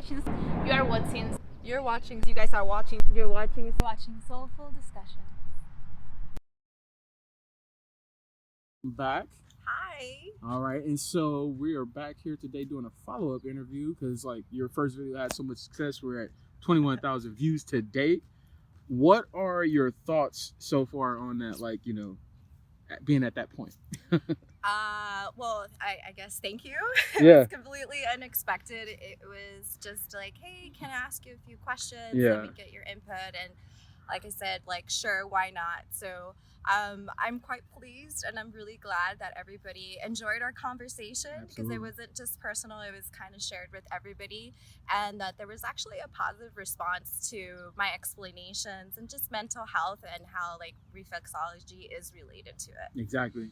watching. You are watching. You're watching. You guys are watching. You're watching. Soulful discussion. Back. Hi. All right, and so we are back here today doing a follow-up interview because like your first video had so much success. We're at 21,000 views to date. What are your thoughts so far on that? Like, you know, being at that point. Well, I guess thank you. Yeah. It was completely unexpected. It was just like, hey, can I ask you a few questions? Yeah. Let me get your input. And like I said, like, sure, why not? So I'm quite pleased, and I'm really glad that everybody enjoyed our conversation. Absolutely. Because it wasn't just personal, it was kind of shared with everybody, and that there was actually a positive response to my explanations and just mental health and how like reflexology is related to it. Exactly.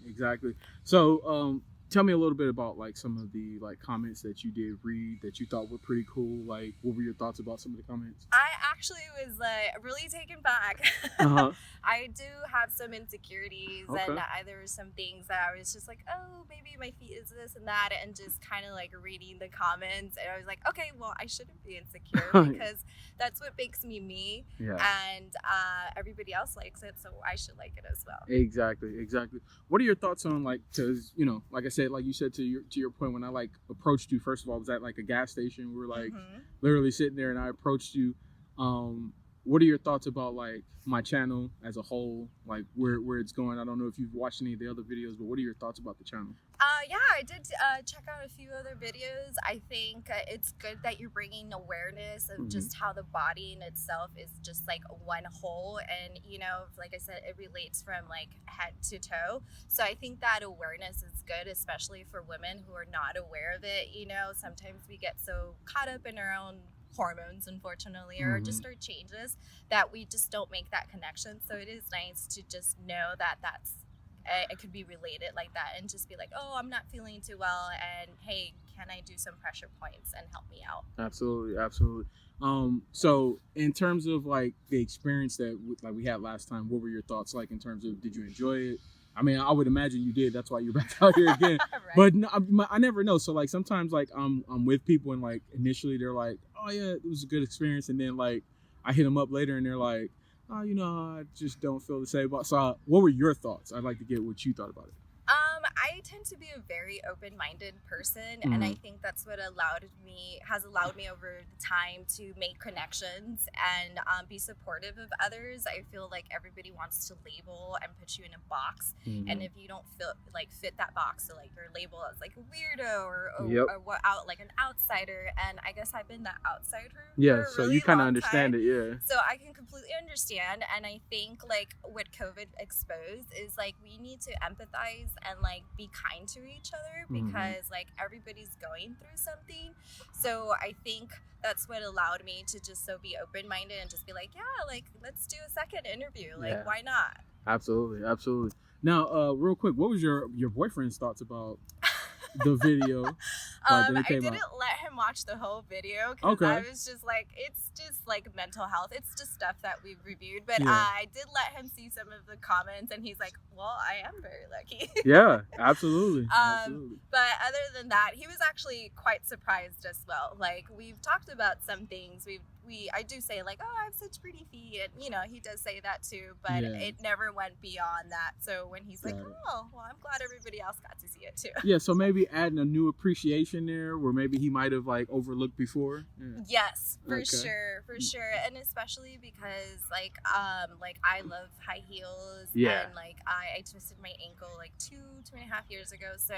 So, tell me a little bit about like some of the like comments that you did read that you thought were pretty cool. Like, what were your thoughts about some of the comments? I actually was really taken back. Uh-huh. I do have some insecurities, Okay. and there were some things that I was just like, oh, maybe my feet is this and that, and just kind of like reading the comments, and I was like, okay, well, I shouldn't be insecure because that's what makes me me, Yeah. and everybody else likes it, so I should like it as well. Exactly. What are your thoughts on like, cause you know, like I said, like you said to your point when I like approached you, first of all, I was at like a gas station. We were like literally sitting there and I approached you. What are your thoughts about like my channel as a whole, like where it's going? I don't know if you've watched any of the other videos, but what are your thoughts about the channel? Yeah, I did check out a few other videos. I think it's good that you're bringing awareness of just how the body in itself is just like one whole, and you know, like I said, it relates from like head to toe. So I think that awareness is good, especially for women who are not aware of it. You know, sometimes we get so caught up in our own hormones, unfortunately, or just our changes, that we just don't make that connection. So it is nice to just know that it could be related like that, and just be like, oh, I'm not feeling too well, and hey, can I do some pressure points and help me out? Absolutely. So in terms of like the experience that we had last time, what were your thoughts like in terms of, did you enjoy it? I mean, I would imagine you did. That's why you're back out here again. Right. But no, I never know. So like sometimes like I'm with people and like initially they're like, oh yeah, it was a good experience, and then like I hit them up later and they're like, oh, you know, I just don't feel the same about. So what were your thoughts? I'd like to get what you thought about it. I tend to be a very open-minded person, and I think that's what has allowed me over the time to make connections and be supportive of others. I feel like everybody wants to label and put you in a box, and if you don't fit that box, so like you're labeled as like a weirdo or what out like an outsider, and I guess I've been that outsider. Yeah, for a so really you kind of long understand time. it, yeah. So I can completely understand, and I think like what COVID exposed is like we need to empathize and like be kind to each other, because like everybody's going through something. So I think that's what allowed me to just be open-minded and just be like, yeah, like let's do a second interview, like why not? Absolutely. Now real quick, what was your boyfriend's thoughts about the video? I didn't let him watch the whole video because I was just like, it's just like mental health. It's just stuff that we've reviewed. But I did let him see some of the comments, and he's like, well, I am very lucky. Yeah, absolutely. But other than that, he was actually quite surprised as well. Like, we've talked about some things. I do say like, oh, I have such pretty feet, and you know, he does say that too, but it never went beyond that. So when he's like, oh, well, I'm glad everybody else got to see it too. Yeah, so maybe adding a new appreciation there where maybe he might have like overlooked before. Yes, for sure, and especially because like I love high heels, and like I twisted my ankle like 2.5 years ago, so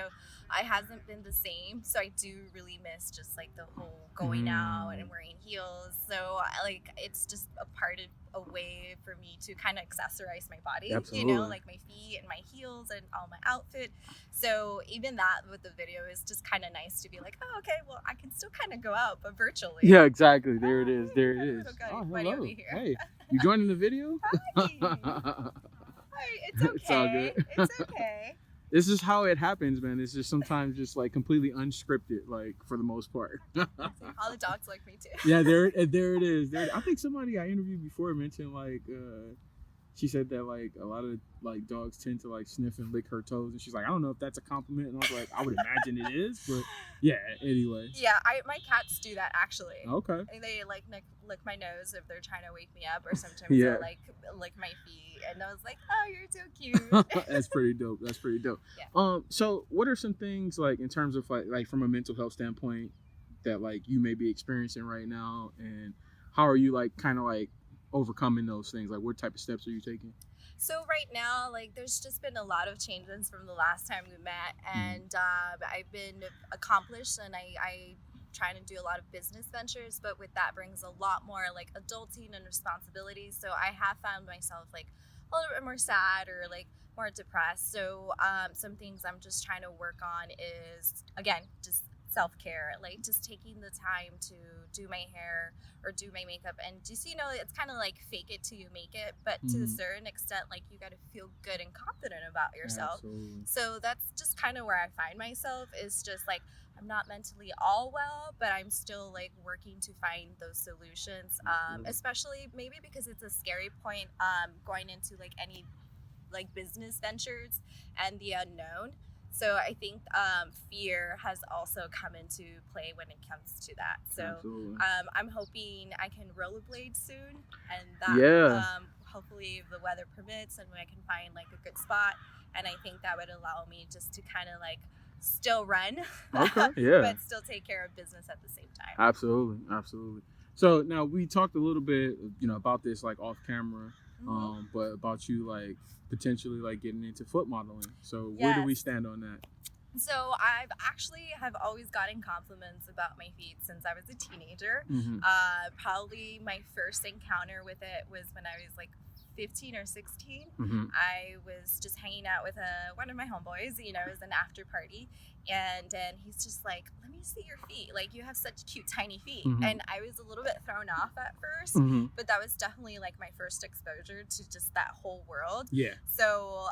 I hasn't been the same. So I do really miss just like the whole going out and wearing heels. So like it's just a way for me to kind of accessorize my body. Absolutely. You know, like my feet and my heels and all my outfit. So even that with the video is just kind of nice to be like, oh, okay, well, I can still kind of go out, but virtually. Yeah, exactly. There it is. Oh, hello. Hey, you joining the video? Hi. It's okay. It's all good. It's okay. This is how it happens, man. It's just sometimes just like completely unscripted, like for the most part. All the dogs like me too. Yeah, there it is. I think somebody I interviewed before mentioned like she said that like a lot of like dogs tend to like sniff and lick her toes, and she's like, I don't know if that's a compliment, and I was like, I would imagine it is, but yeah. Anyway. Yeah, my cats do that actually. Okay. And they like lick my nose if they're trying to wake me up, or sometimes Yeah. they'll like lick my feet, and I was like, oh, you're so cute. That's pretty dope. That's pretty dope. Yeah. So what are some things like in terms of like from a mental health standpoint that like you may be experiencing right now, and how are you like kind of like overcoming those things? Like what type of steps are you taking? So right now, like, there's just been a lot of changes from the last time we met, and I've been accomplished, and I trying to do a lot of business ventures, but with that brings a lot more like adulting and responsibilities. So I have found myself like a little bit more sad or like more depressed. So some things I'm just trying to work on is, again, just self-care, like just taking the time to do my hair or do my makeup, and just, you know, it's kind of like fake it till you make it, but to a certain extent, like, you got to feel good and confident about yourself. Absolutely. So that's just kind of where I find myself, is just like, I'm not mentally all well, but I'm still like working to find those solutions, especially maybe because it's a scary point going into like any like business ventures and the unknown. So I think fear has also come into play when it comes to that. So I'm hoping I can rollerblade soon, and that hopefully if the weather permits and I can find like a good spot, and I think that would allow me just to kind of like still run, but still take care of business at the same time. Absolutely. So now we talked a little bit, you know, about this like off camera, but about you like potentially like getting into foot modeling. So where do we stand on that? So I've always gotten compliments about my feet since I was a teenager. Probably my first encounter with it was when I was like 15 or 16. I was just hanging out with one of my homeboys, you know, it was an after party, and then he's just like, let me see your feet, like you have such cute tiny feet. And I was a little bit thrown off at first, but that was definitely like my first exposure to just that whole world. So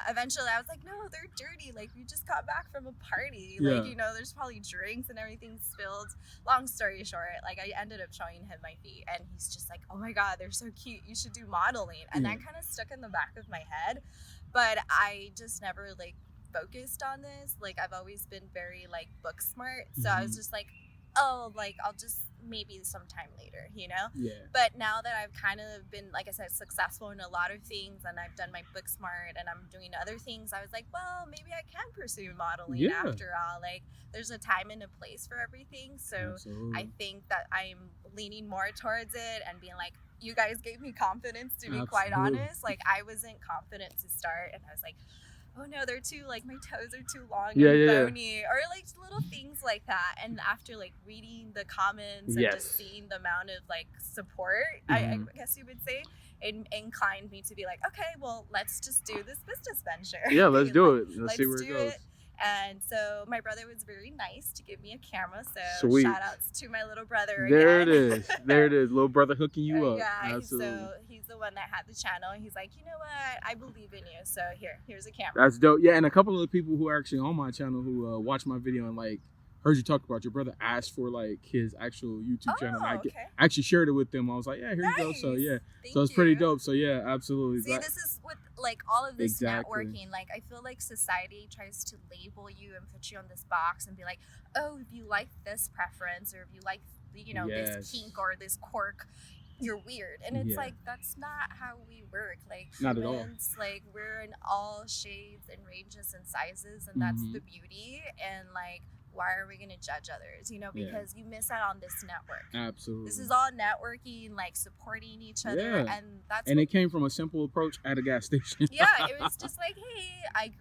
eventually I was like, no, they're dirty, like we just got back from a party, like, you know, there's probably drinks and everything spilled. Long story short, like I ended up showing him my feet, and he's just like, oh my god, they're so cute, you should do modeling. And that kind of stuck in the back of my head, but I just never like focused on this. Like I've always been very like book smart, so I was just like, oh, like I'll just maybe sometime later, you know. But now that I've kind of been, like I said, successful in a lot of things, and I've done my book smart and I'm doing other things, I was like, well, maybe I can pursue modeling after all. Like there's a time and a place for everything. So I think that I'm leaning more towards it and being like, you guys gave me confidence, to be quite honest. Like I wasn't confident to start, and I was like, oh no, they're too, like my toes are too long and bony, or like little things like that. And after like reading the comments and just seeing the amount of like support, I guess you would say, it inclined me to be like, okay, well, let's just do this business venture. Yeah, let's do it. Let's see where it goes. And so my brother was very nice to give me a camera. So shout outs to my little brother there again. There it is. Little brother hooking you up. Yeah, absolutely. So he's the one that had the channel. He's like, you know what? I believe in you. So here's a camera. That's dope. Yeah, and a couple of the people who are actually on my channel who watch my video and like heard you talk about your brother asked for like his actual YouTube channel. I actually shared it with them. I was like, yeah, here you go. So so it's pretty dope. So yeah, absolutely. See, this is with like all of this networking. Like I feel like society tries to label you and put you on this box and be like, oh, if you like this preference, or if you like, you know, this kink or this quirk, you're weird. And it's like, that's not how we work. Like not at humans, all. Like we're in all shades and ranges and sizes, and that's the beauty. And like, why are we going to judge others, you know, because you miss out on this network. Absolutely. This is all networking, like supporting each other, and that's it came from a simple approach at a gas station. It was just like, hey,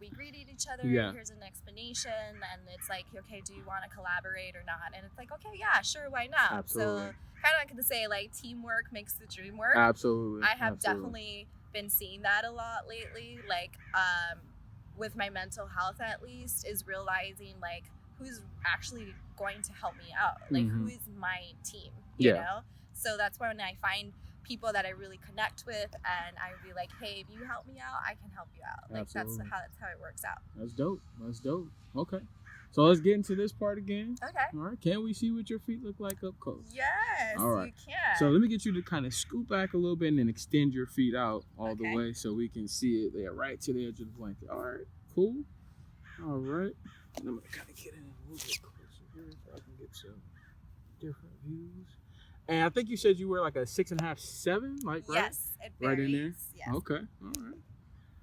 we greeted each other, here's an explanation, and it's like, okay, do you want to collaborate or not? And it's like, okay, yeah, sure, why not? Absolutely. So kind of like to say, like, teamwork makes the dream work. Absolutely. I have definitely been seeing that a lot lately, like with my mental health, at least, is realizing like who's actually going to help me out, like who is my team, you know. So that's when I find people that I really connect with, and I be like, hey, if you help me out, I can help you out. Like that's how it works out. That's dope. Okay. So let's get into this part again. Okay. All right. Can we see what your feet look like up close? Yes, All right. you can. So let me get you to kind of scoot back a little bit and then extend your feet out all the Okay. way so we can see it there, right to the edge of the blanket. All right. Cool. All right. And I'm going to kind of get in a little bit closer here so I can get some different views. And I think you said you were like a 6.5, 7, like right? Yes, it varies. Right in there? Yes. Okay. All right.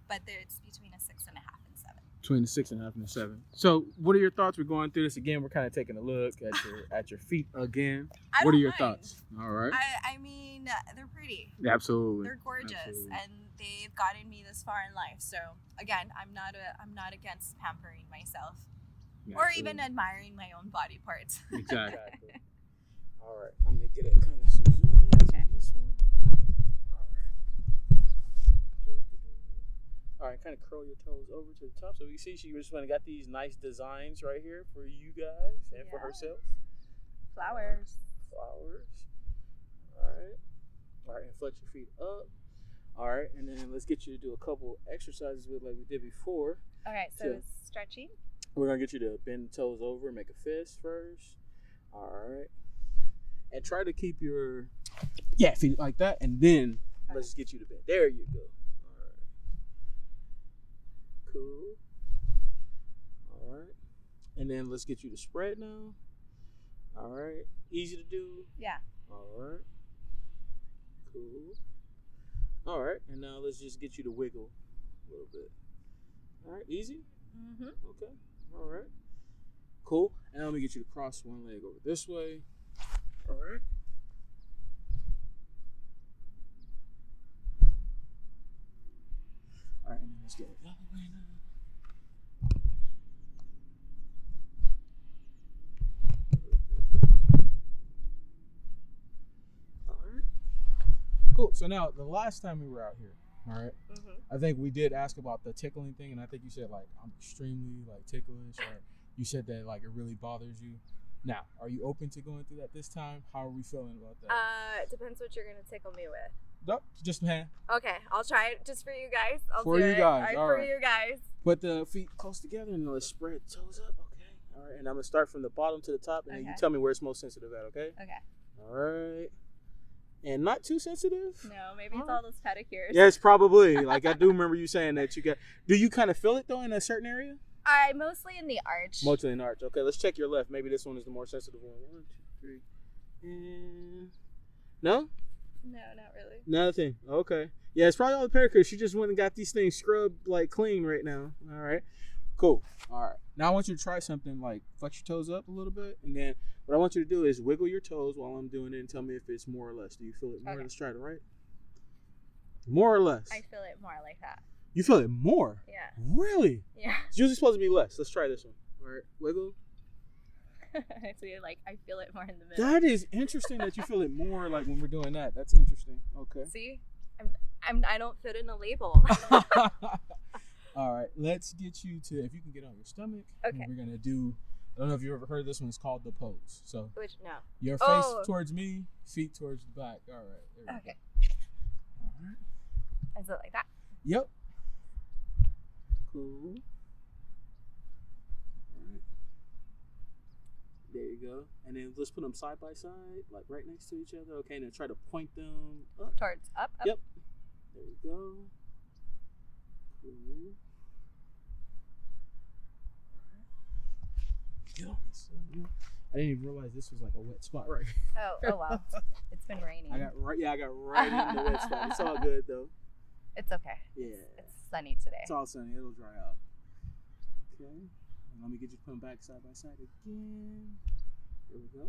But it's between a 6.5 and 7. Between the 6.5 and the 7. So what are your thoughts? We're going through this again. We're kind of taking a look at your feet again. What are your thoughts? All right. I mean, they're pretty. Absolutely. They're gorgeous, Absolutely. and they've gotten me this far in life. So again, I'm not against pampering myself, or even admiring my own body parts. Exactly. All right. I'm gonna get a kind of some zoom in on this one. All right. All right. Kind of curl your toes over to the top, so you see she just went and got these nice designs right here for you guys and for herself. Flowers. Flowers. All right. All right. And flex your feet up. All right. And then let's get you to do a couple exercises with like we did before. Okay, so stretching. We're gonna get you to bend the toes over, make a fist first. All right. And try to keep your feet like that, and then let's just get you to bend. There you go. All right. Cool. All right. And then let's get you to spread now. All right. Easy to do. Yeah. All right. Cool. All right. And now let's just get you to wiggle a little bit. All right. Easy? Mm-hmm. Okay. All right. Cool. And now let me get you to cross one leg over this way. All right. All right, and then let's get it the other way now. All right. Cool. So now, the last time we were out here, all right, I think we did ask about the tickling thing, and I think you said, like, I'm extremely, like, ticklish, or you said that, like, it really bothers you. Now, are you open to going through that this time? How are we feeling about that? It depends what you're gonna tickle me with. Nope, just hand. Okay, I'll try it just for you guys. For you guys, all for right. you guys. Put the feet close together and let's spread the toes up, okay? All right, and I'm gonna start from the bottom to the top, and then you tell me where it's most sensitive at, okay? Okay. All right. And not too sensitive? No, maybe it's all those pedicures. Yes, probably. Like, I do remember you saying that you got... Do you kind of feel it, though, in a certain area? Mostly in the arch. Mostly in the arch. Okay, let's check your left. Maybe this one is the more sensitive one. 1, 2, 3. And... No? No, not really. Nothing. Okay. Yeah, it's probably all the pedicures. She just went and got these things scrubbed, like, clean right now. All right. Cool. All right. Now I want you to try something like flex your toes up a little bit, and then what I want you to do is wiggle your toes while I'm doing it and tell me if it's more or less. Do you feel it more? Okay. Let's try it, right? More or less? I feel it more like that. You feel it more? Yeah. Really? Yeah. It's usually supposed to be less. Let's try this one. All right. Wiggle. So you're like, I feel it more in the middle. That is interesting that you feel it more like when we're doing that. That's interesting. Okay. See? I don't fit in a label. All right, let's get you to, if you can get on your stomach. Okay. And we're going to do, I don't know if you've ever heard of this one. It's called the pose. So No. your face towards me, feet towards the back. All right. There we go. All right. Is it like that? Yep. Cool. All right. There you go. And then let's put them side by side, like right next to each other. Okay, and then try to point them up. Towards up? Yep. There you go. Cool. Get on this. I didn't even realize this was like a wet spot right here. Oh wow. It's been raining. I got right in the wet spot. It's all good though. It's okay. Yeah. It's sunny today. It's all sunny. It'll dry out. Okay. And let me get you to put them back side by side again. There we go.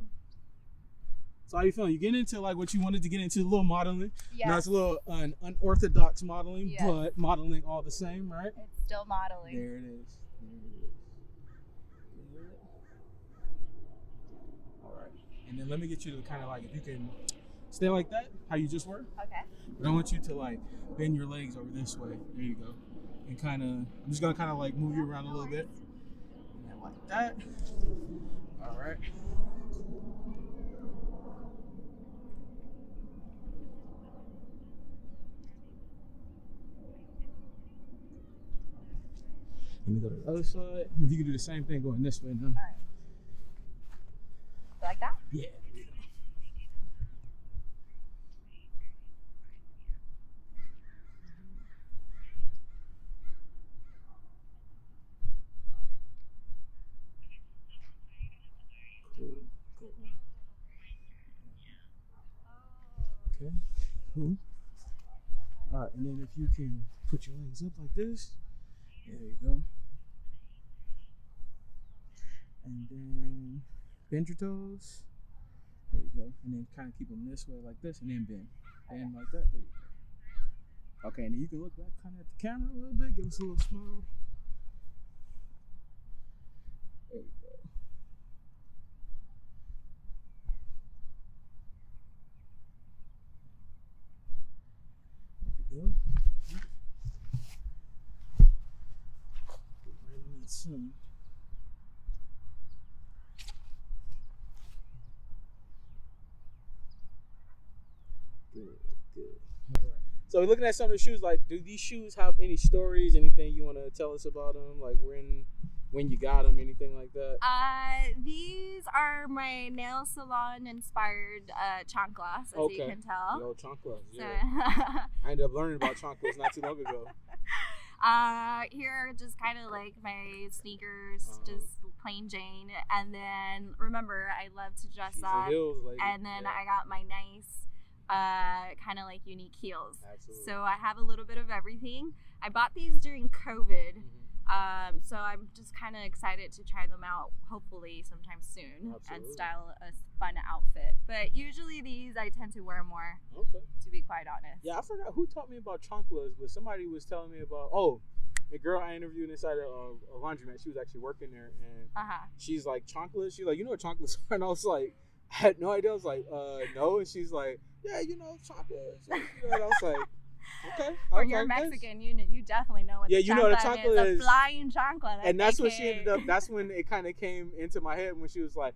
So how you feeling? You getting into like what you wanted to get into, a little modeling. Yeah. Now it's a little unorthodox modeling, Yes. but modeling all the same, right? It's still modeling. There it is. Good. All right. And then let me get you to kind of like, if you can stay like that, how you just were. Okay. But I want you to like bend your legs over this way. There you go. And kind of, I'm just gonna kind of like move you around a little bit. And then like that. All right. Let me go to the other side. If you can do the same thing going this way now. All right. Like that? Yeah. Okay, cool. All right, and then if you can put your legs up like this, there you go. And then bend your toes. There you go. And then kind of keep them this way like this, and then bend. Bend like that. There you go. Okay, and then you can look back kind of at the camera a little bit. Give us a little smile. There you go. There you go. Right in that sun. Good. All right. So we're looking at some of the shoes. Like, do these shoes have any stories? Anything you want to tell us about them? Like when you got them, anything like that? These are my nail salon inspired chanclas, as you can tell. The old chanclas, yeah. So I ended up learning about chanclas not too long ago. Here are just kind of like my sneakers, just plain Jane. And then remember, I love to dress up. Heels lady. And then I got my nice kind of like unique heels. Absolutely. So I have a little bit of everything. I bought these during COVID. So I'm just kind of excited to try them out, hopefully sometime soon. Absolutely. And style a fun outfit. But usually these I tend to wear more, to be quite honest. Yeah, I forgot who taught me about chanclas, but somebody was telling me about, a girl I interviewed inside a laundromat. She was actually working there, and she's like, chanclas? She's like, you know what chanclas are? And I was like, I had no idea. I was like, no. And she's like, yeah, chanclas. And I was like, okay. When you're Mexican, you definitely know what you know what a chancla is. A flying chancla. And that's what she ended up. That's when it kind of came into my head when she was like,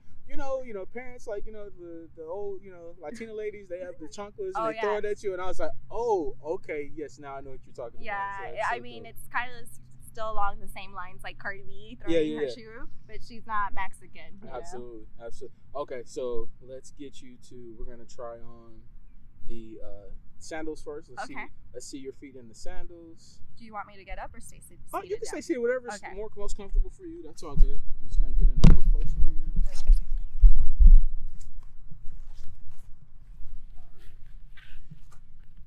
parents like the old Latina ladies, they have the chanclas and they throw it at you, and I was like, oh, okay, yes, now I know what you're talking about. Yeah, I mean it's kind of still along the same lines like Cardi B throwing her shoe, but she's not Mexican. Absolutely. Okay, so let's get you to. We're gonna try on the sandals first. Let's see your feet in the sandals. Do you want me to get up or stay seated? You can stay seated, whatever's most comfortable for you. That's all good. I'm just gonna get in a little closer here.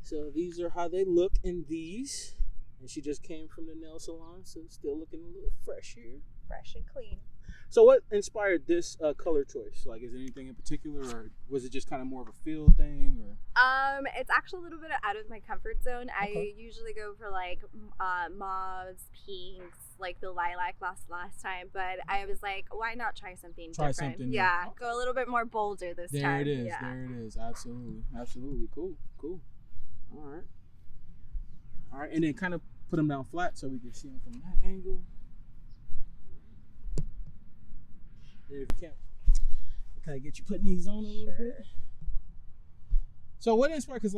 So these are how they look in these. And she just came from the nail salon, so still looking a little fresh here. Fresh and clean. So what inspired this color choice? Like, is there anything in particular, or was it just kind of more of a feel thing, or? It's actually a little bit out of my comfort zone. I usually go for like mauves, pinks, like the lilac last time, but I was like, why not try something different? Something new. Yeah, go a little bit more bolder this time. There it is. Absolutely. Cool. All right, and then kind of put them down flat so we can see them from that angle. There, if you can, kind of get you putting these on a little bit. So what inspired? Because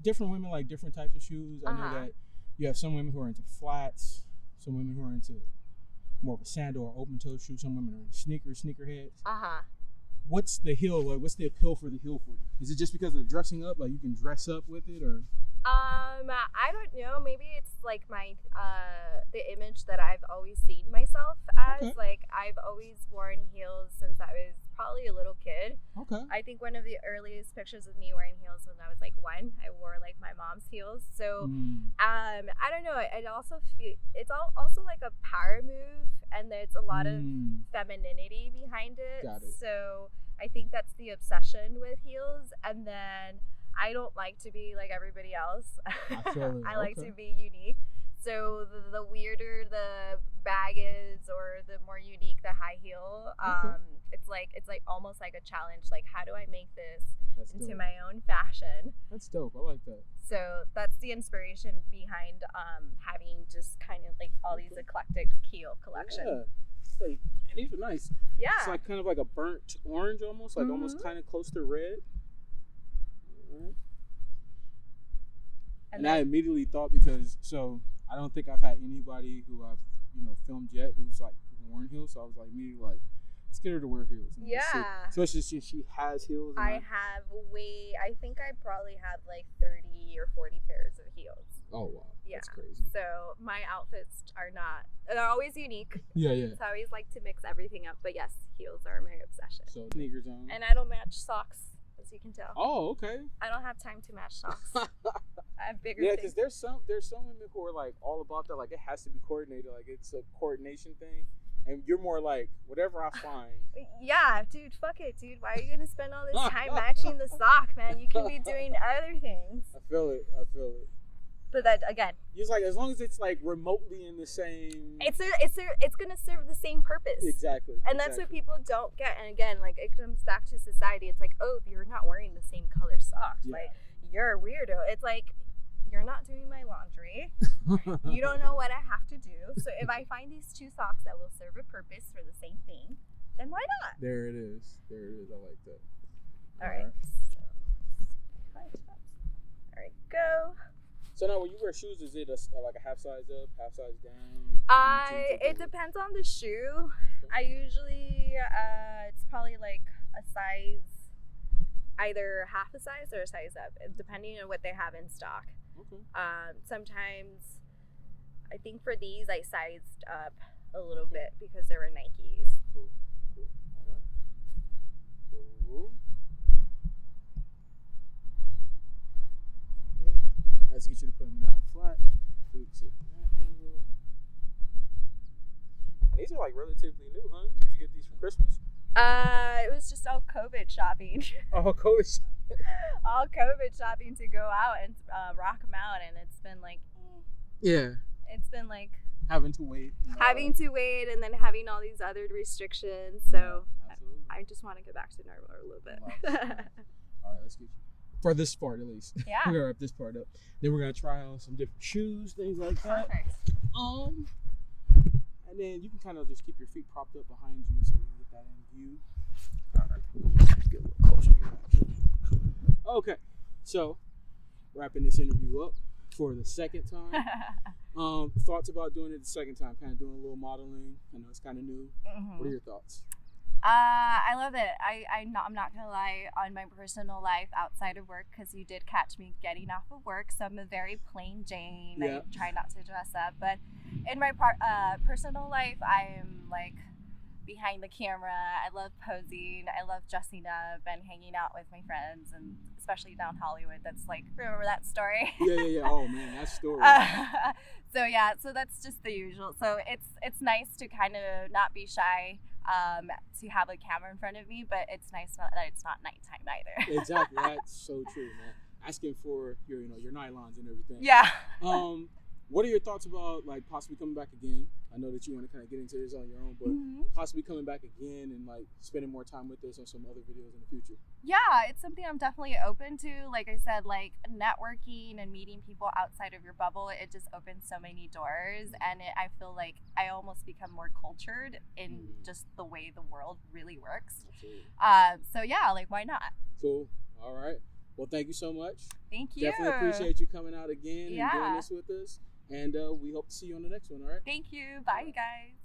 different women like different types of shoes. I know that you have some women who are into flats, some women who are into more of a sandal or open toe shoe. Some women are into sneakerheads. What's the heel? Like, what's the appeal for the heel for you? Is it just because of the dressing up? Like you can dress up with it, or? I don't know. Maybe it's like my the image that I've always seen myself as. Like I've always worn heels since I was probably a little kid. I think one of the earliest pictures of me wearing heels when I was like 1, I wore like my mom's heels. So I don't know. It also it's also like a power move, and there's a lot of femininity behind it. Got it. So I think that's the obsession with heels, and then I don't like to be like everybody else. I like to be unique. So the weirder the bag is, or the more unique the high heel, it's like almost like a challenge. Like, how do I make this into my own fashion? That's dope. I like that. So that's the inspiration behind having just kind of like all these eclectic heel collection. Yeah. And these are nice. Yeah. It's like kind of like a burnt orange almost, like almost kind of close to red. And I immediately thought, because I don't think I've had anybody who I've filmed yet who's like worn heels. So I was like, maybe like, let's get her to wear heels. And Yeah. Especially since she has heels. I think I probably have like 30 or 40 pairs of heels. Oh, wow. Yeah. That's crazy. So my outfits they're always unique. Yeah. So I always like to mix everything up. But yes, heels are my obsession. So sneakers on. And I don't match socks, as you can tell. Oh, okay. I don't have time to match socks. I have bigger Yeah, things. because there's some women who are like all about that. Like it has to be coordinated. Like it's a coordination thing. And you're more like, whatever I find. Yeah, dude, fuck it, dude. Why are you going to spend all this time matching the sock, man? You can be doing other things. I feel it. But that, again, It's like, as long as it's like remotely in the same. it's going to serve the same purpose. Exactly. And that's what people don't get. And again, like, it comes back to society. It's like, oh, you're not wearing the same color socks. Yeah. Like, you're a weirdo. It's like, you're not doing my laundry. You don't know what I have to do. So if I find these two socks that will serve a purpose for the same thing, then why not? There it is. I like that. All right. All right, go. So now when you wear shoes, is it like a half size up, half size down? It depends on the shoe. I usually, it's probably like a size, either half a size or a size up, depending on what they have in stock. Okay. Sometimes, I think for these, I sized up a little bit because they were Nikes. Cool. All right. Cool. Let's get you to put them down flat. So we can sit in that angle. And these are like relatively new, huh? Did you get these for Christmas? It was just all COVID shopping. Oh, COVID. All COVID shopping to go out and rock them out, and it's been like, Yeah. It's been like having to wait. And then having all these other restrictions. So absolutely. I just want to get back to normal a little bit. All right, let's get you. For this part, at least. Yeah. We're gonna wrap this part up. Then we're gonna try on some different shoes, things like that. Perfect. And then you can kind of just keep your feet propped up behind you so we can get that in view. All right. Let's get a little closer here. Okay. So, wrapping this interview up for the second time. Thoughts about doing it the second time? Kind of doing a little modeling. I know it's kind of new. Mm-hmm. What are your thoughts? I love it. I'm not gonna lie, on my personal life outside of work, because you did catch me getting off of work, so I'm a very plain Jane. Yeah. I try not to dress up, but in my personal life, I am like behind the camera. I love posing. I love dressing up and hanging out with my friends, and especially down Hollywood. That's like, remember that story? Yeah. Oh man, that story. So that's just the usual. So it's nice to kind of not be shy. To have a camera in front of me, but it's nice that it's not nighttime either. Exactly, that's so true, man. Asking for your nylons and everything. Yeah. What are your thoughts about like possibly coming back again? I know that you want to kind of get into this on your own, but possibly coming back again and like spending more time with us on some other videos in the future. Yeah, it's something I'm definitely open to. Like I said, like networking and meeting people outside of your bubble, it just opens so many doors, and I feel like I almost become more cultured in just the way the world really works. Absolutely. So yeah, like why not? Cool. All right. Well, thank you so much. Thank you. Definitely appreciate you coming out again and Yeah. doing this with us. And we hope to see you on the next one, all right? Thank you. Bye, you guys.